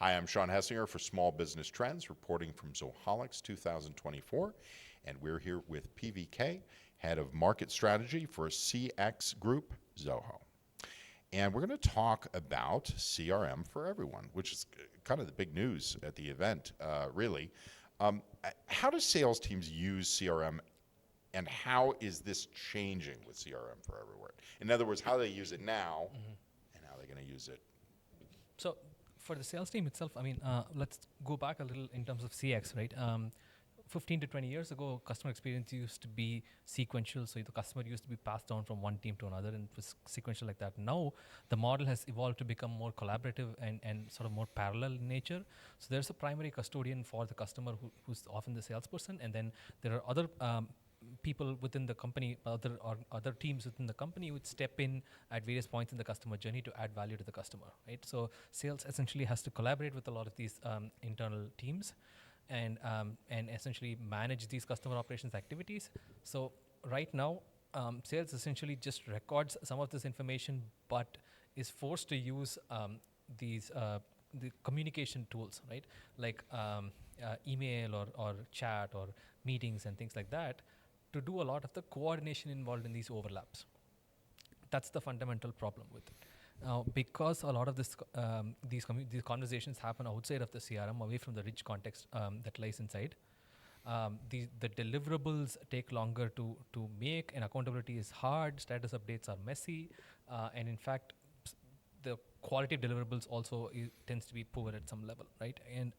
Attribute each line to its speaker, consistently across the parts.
Speaker 1: Hi, I'm Sean Hessinger for Small Business Trends, reporting from Zoholics 2024, and we're here with PVK, Head of Market Strategy for CX Group, Zoho. And we're going to talk about CRM for everyone, which is kind of the big news at the event, really. How do sales teams use CRM, and how is this changing with CRM for everywhere? In other words, how do they use it now, and how are they going to use it?
Speaker 2: So for the sales team itself, let's go back a little in terms of CX, right? 15 to 20 years ago, customer experience used to be sequential. So the customer used to be passed down from one team to another, and it was sequential like that. Now, the model has evolved to become more collaborative and sort of more parallel in nature. So there's a primary custodian for the customer who's often the salesperson, and then there are other people within the company, other teams within the company would step in at various points in the customer journey to add value to the customer, right? So sales essentially has to collaborate with a lot of these internal teams and essentially manage these customer operations activities. So right now, sales essentially just records some of this information, but is forced to use the communication tools, right? Like email or chat or meetings and things like that, to do a lot of the coordination involved in these overlaps. That's the fundamental problem with it. Now, because a lot of these conversations happen outside of the CRM, away from the rich context that lies inside, the deliverables take longer to make, and accountability is hard. Status updates are messy, and in fact, the quality of deliverables also tends to be poor at some level, right? And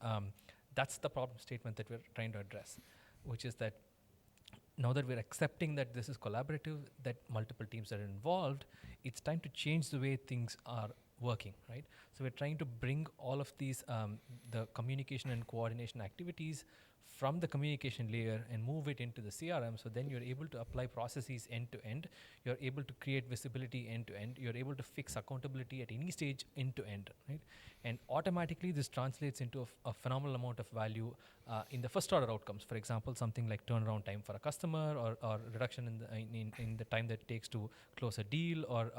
Speaker 2: that's the problem statement that we're trying to address, which is that now that we're accepting that this is collaborative, that multiple teams are involved, it's time to change the way things are working, right? So we're trying to bring all of these, the communication and coordination activities from the communication layer and move it into the CRM. So then you're able to apply processes end to end. You're able to create visibility end to end. You're able to fix accountability at any stage end to end, right? And automatically this translates into a phenomenal amount of value in the first order outcomes. For example, something like turnaround time for a customer, or reduction in the time that it takes to close a deal, or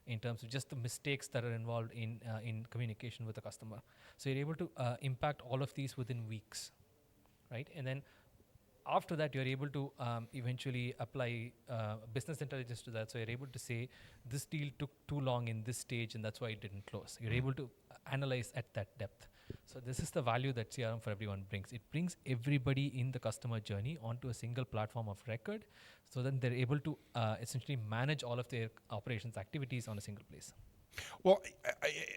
Speaker 2: in terms of just the mistakes that are involved in communication with the customer. So you're able to impact all of these within weeks, right? And then after that, you're able to eventually apply business intelligence to that. So you're able to say, this deal took too long in this stage, and that's why it didn't close. You're able to analyze at that depth. So this is the value that CRM for everyone brings. It brings everybody in the customer journey onto a single platform of record, so then they're able to essentially manage all of their operations activities on a single place.
Speaker 1: Well,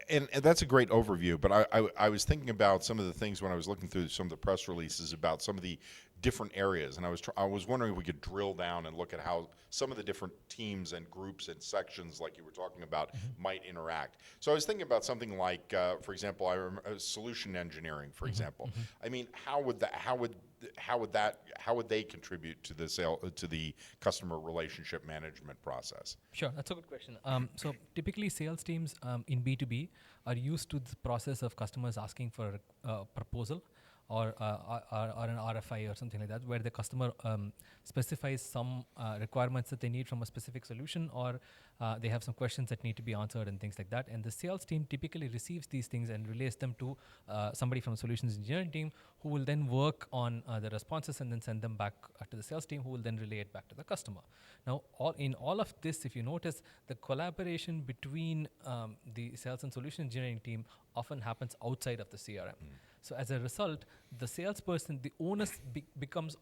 Speaker 1: and that's a great overview, but I was thinking about some of the things when I was looking through some of the press releases about some of the different areas, and I was wondering if we could drill down and look at how some of the different teams and groups and sections, like you were talking about, might interact. So I was thinking about something like, for example, I remember solution engineering, for example. I mean, how would they contribute to the customer relationship management process?
Speaker 2: Sure, that's a good question. So typically sales teams in B2B are used to the process of customers asking for a proposal or an RFI or something like that, where the customer specifies some requirements that they need from a specific solution, or they have some questions that need to be answered and things like that. And the sales team typically receives these things and relays them to somebody from the solutions engineering team, who will then work on the responses and then send them back to the sales team, who will then relay it back to the customer. Now, in all of this, if you notice, the collaboration between the sales and solution engineering team often happens outside of the CRM. So as a result, the salesperson, the onus becomes,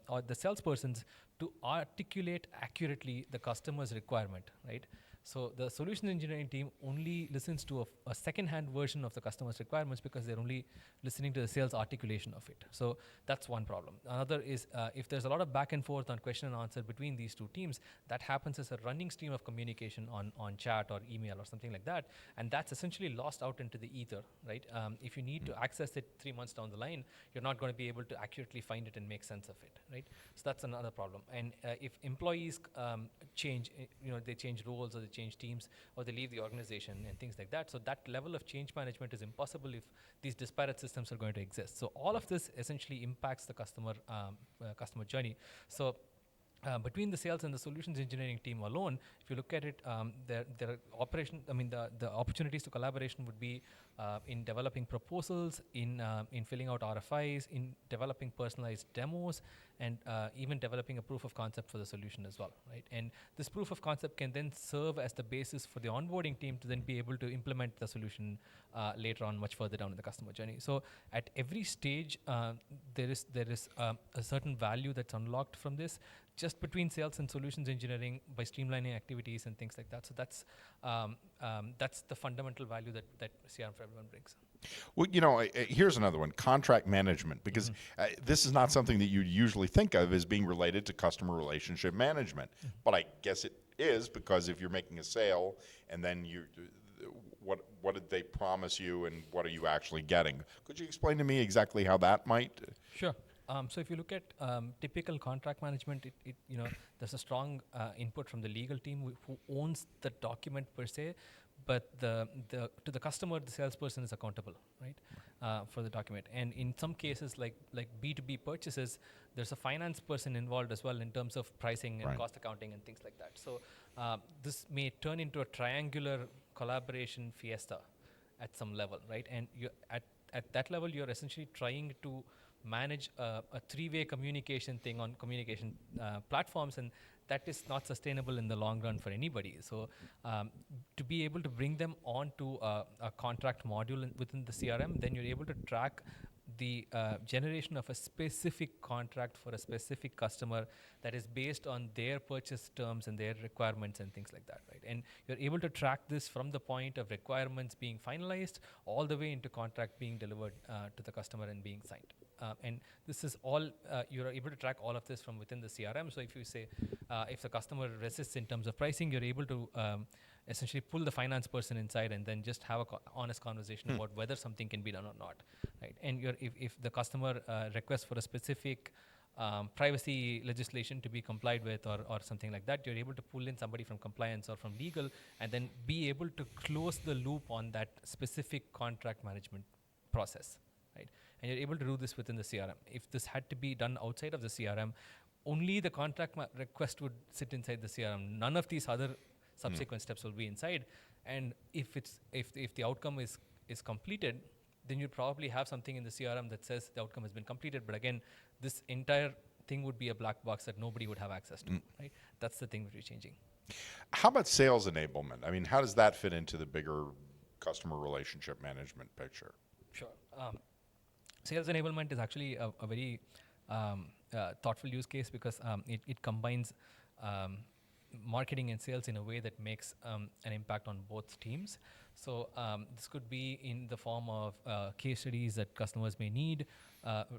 Speaker 2: or the salespersons, to articulate accurately the customer's requirement, right? So the solution engineering team only listens to a second-hand version of the customer's requirements, because they're only listening to the sales articulation of it. So that's one problem. Another is if there's a lot of back and forth on question and answer between these two teams, that happens as a running stream of communication on chat or email or something like that, and that's essentially lost out into the ether, right? If you need to access it 3 months down the line, you're not going to be able to accurately find it and make sense of it, right? So that's another problem. And if employees change, they change roles, or they change teams, or they leave the organization and things like that. So that level of change management is impossible if these disparate systems are going to exist. So all of this essentially impacts the customer journey. So between the sales and the solutions engineering team alone, if you look at it, there are the opportunities to collaboration would be in developing proposals, in filling out RFIs, in developing personalized demos, and even developing a proof of concept for the solution as well, right? And this proof of concept can then serve as the basis for the onboarding team to then be able to implement the solution later on, much further down in the customer journey. So at every stage, there is a certain value that's unlocked from this, just between sales and solutions engineering by streamlining activities and things like that. So that's the fundamental value that CRM for Everyone brings.
Speaker 1: Well, here's another one, contract management, because this is not something that you usually think of as being related to customer relationship management. But I guess it is, because if you're making a sale and then what did they promise you and what are you actually getting? Could you explain to me exactly how that might?
Speaker 2: Sure. So if you look at typical contract management, there's a strong input from the legal team who owns the document per se, but to the customer, the salesperson is accountable, right, for the document. And in some cases, like B2B purchases, there's a finance person involved as well in terms of pricing and cost accounting and things like that. So this may turn into a triangular collaboration fiesta at some level, right? And at that level, you're essentially trying to manage a three-way communication thing on communication platforms, and that is not sustainable in the long run for anybody. So to be able to bring them onto a contract module within the CRM, then you're able to track the generation of a specific contract for a specific customer that is based on their purchase terms and their requirements and things like that, right? And you're able to track this from the point of requirements being finalized all the way into contract being delivered to the customer and being signed. And this is all, you're able to track all of this from within the CRM. So if you say, if the customer resists in terms of pricing, you're able to essentially pull the finance person inside and then just have a honest conversation about whether something can be done or not, right? And if the customer requests for a specific privacy legislation to be complied with or something like that, you're able to pull in somebody from compliance or from legal and then be able to close the loop on that specific contract management process, right? And you're able to do this within the CRM. If this had to be done outside of the CRM, only the contract request would sit inside the CRM. None of these other subsequent steps will be inside. And if the outcome is completed, then you probably have something in the CRM that says the outcome has been completed. But again, this entire thing would be a black box that nobody would have access to, right? That's the thing that we're changing.
Speaker 1: How about sales enablement? I mean, how does that fit into the bigger customer relationship management picture?
Speaker 2: Sure. Sales enablement is actually a very thoughtful use case because it combines marketing and sales in a way that makes an impact on both teams. So this could be in the form of case studies that customers may need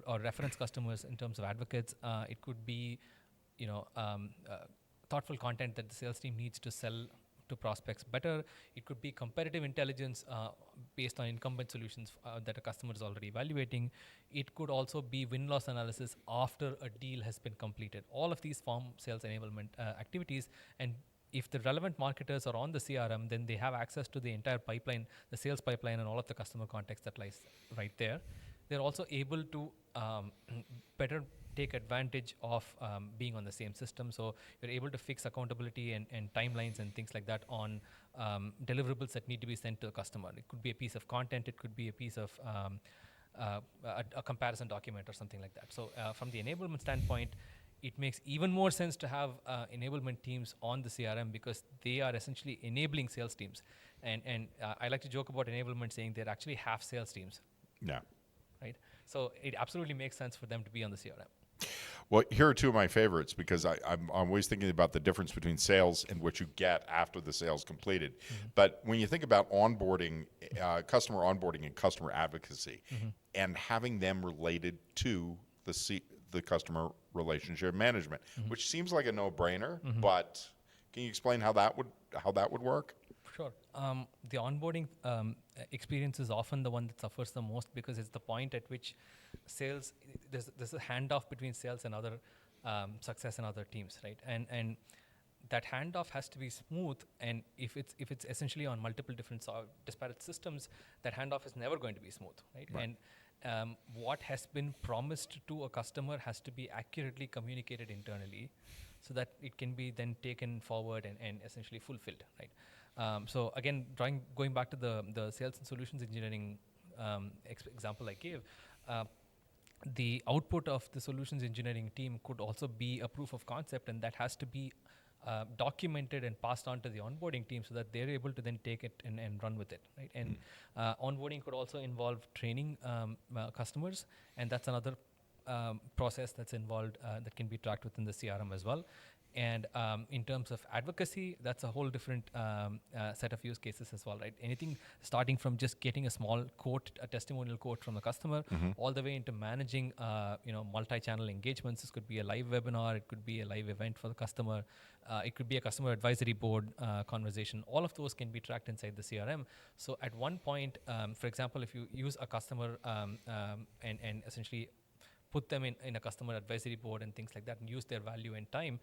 Speaker 2: or reference customers in terms of advocates. It could be, thoughtful content that the sales team needs to sell to prospects better. It could be competitive intelligence based on incumbent solutions that a customer is already evaluating. It could also be win-loss analysis after a deal has been completed. All of these form sales enablement activities, and if the relevant marketers are on the CRM, then they have access to the entire pipeline, the sales pipeline, and all of the customer context that lies right there. They're also able to better take advantage of being on the same system. So you're able to fix accountability and timelines and things like that on deliverables that need to be sent to the customer. It could be a piece of content. It could be a piece of a comparison document or something like that. So from the enablement standpoint, it makes even more sense to have enablement teams on the CRM because they are essentially enabling sales teams. And I like to joke about enablement saying they're actually half sales teams.
Speaker 1: Yeah.
Speaker 2: Right? So it absolutely makes sense for them to be on the CRM.
Speaker 1: Well, here are two of my favorites because I'm always thinking about the difference between sales and what you get after the sale's completed. But when you think about onboarding, customer onboarding and customer advocacy, and having them related to the customer relationship management, which seems like a no-brainer, but can you explain how that would work?
Speaker 2: Sure. The onboarding experience is often the one that suffers the most because it's the point at which sales, there's a handoff between sales and other success and other teams, right? And that handoff has to be smooth. And if it's essentially on multiple different disparate systems, that handoff is never going to be smooth, right? And what has been promised to a customer has to be accurately communicated internally so that it can be then taken forward and essentially fulfilled, right? So again, going back to the sales and solutions engineering example I gave, uh, the output of the solutions engineering team could also be a proof of concept, and that has to be documented and passed on to the onboarding team so that they're able to then take it and run with it, right? And onboarding could also involve training customers, and that's another process that's involved that can be tracked within the CRM as well. And in terms of advocacy, that's a whole different set of use cases as well, right? Anything starting from just getting a small quote, a testimonial quote from the customer, all the way into managing, multi-channel engagements. This could be a live webinar, it could be a live event for the customer, it could be a customer advisory board conversation. All of those can be tracked inside the CRM. So at one point, for example, if you use a customer and essentially put them in a customer advisory board and things like that and use their value and time,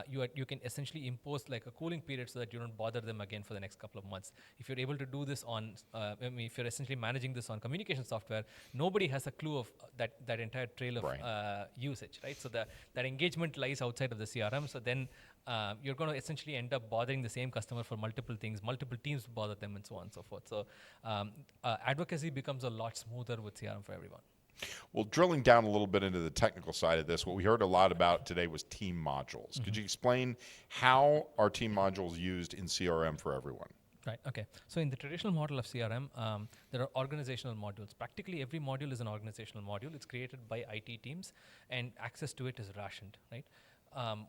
Speaker 2: you can essentially impose like a cooling period so that you don't bother them again for the next couple of months. If you're able to do this on, if you're essentially managing this on communication software, nobody has a clue of that entire trail of usage, right? So that engagement lies outside of the CRM. So then you're going to essentially end up bothering the same customer for multiple things, multiple teams bother them, and so on and so forth. So advocacy becomes a lot smoother with CRM for everyone.
Speaker 1: Well, drilling down a little bit into the technical side of this, what we heard a lot about today was team modules. Could you explain how are team modules used in CRM for everyone?
Speaker 2: Right, okay. So in the traditional model of CRM, there are organizational modules. Practically every module is an organizational module. It's created by IT teams, and access to it is rationed, right?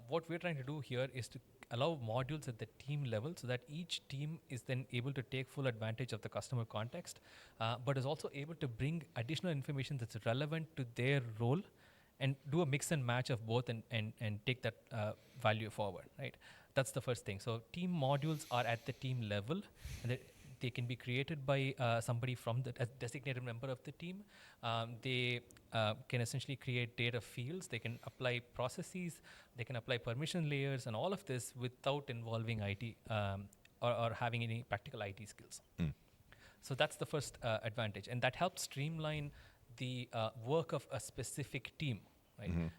Speaker 2: What we're trying to do here is to allow modules at the team level so that each team is then able to take full advantage of the customer context, but is also able to bring additional information that's relevant to their role and do a mix and match of both and take that value forward, right? That's the first thing. So team modules are at the team level, and they can be created by somebody from the designated member of the team. They can essentially create data fields. They can apply processes. They can apply permission layers, and all of this without involving IT or having any practical IT skills. So that's the first advantage, and that helps streamline the work of a specific team. Right?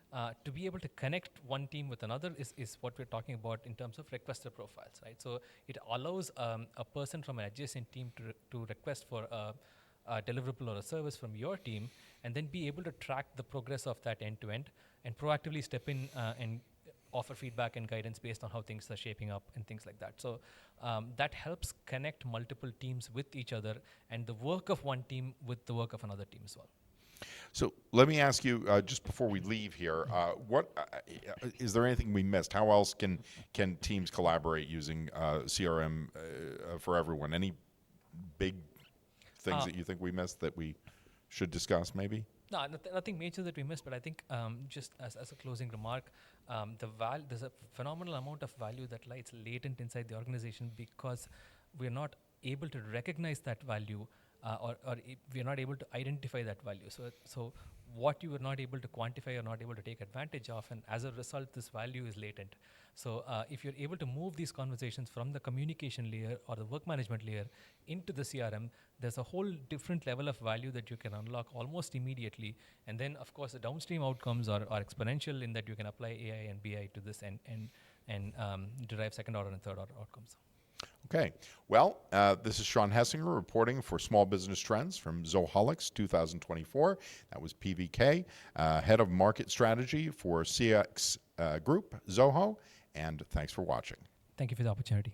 Speaker 2: To be able to connect one team with another is what we're talking about in terms of requester profiles, right? So it allows a person from an adjacent team to request for a deliverable or a service from your team, and then be able to track the progress of that end to end and proactively step in and offer feedback and guidance based on how things are shaping up and things like that. So that helps connect multiple teams with each other and the work of one team with the work of another team as well.
Speaker 1: So let me ask you, just before we leave here, what is there anything we missed? How else can teams collaborate using CRM for everyone? Any big things that you think we missed that we should discuss maybe?
Speaker 2: No, nothing major that we missed, but I think just as a closing remark, there's a phenomenal amount of value that lies latent inside the organization because we're not able to recognize that value or we are not able to identify that value. So what you are not able to quantify or not able to take advantage of, and as a result, this value is latent. So if you're able to move these conversations from the communication layer or the work management layer into the CRM, there's a whole different level of value that you can unlock almost immediately. And then, of course, the downstream outcomes are exponential in that you can apply AI and BI to this and derive second order and third order outcomes.
Speaker 1: Okay. Well, this is Sean Hessinger reporting for Small Business Trends from Zoholics 2024. That was PVK, Head of Market Strategy for CX Group, Zoho. And thanks for watching.
Speaker 2: Thank you for the opportunity.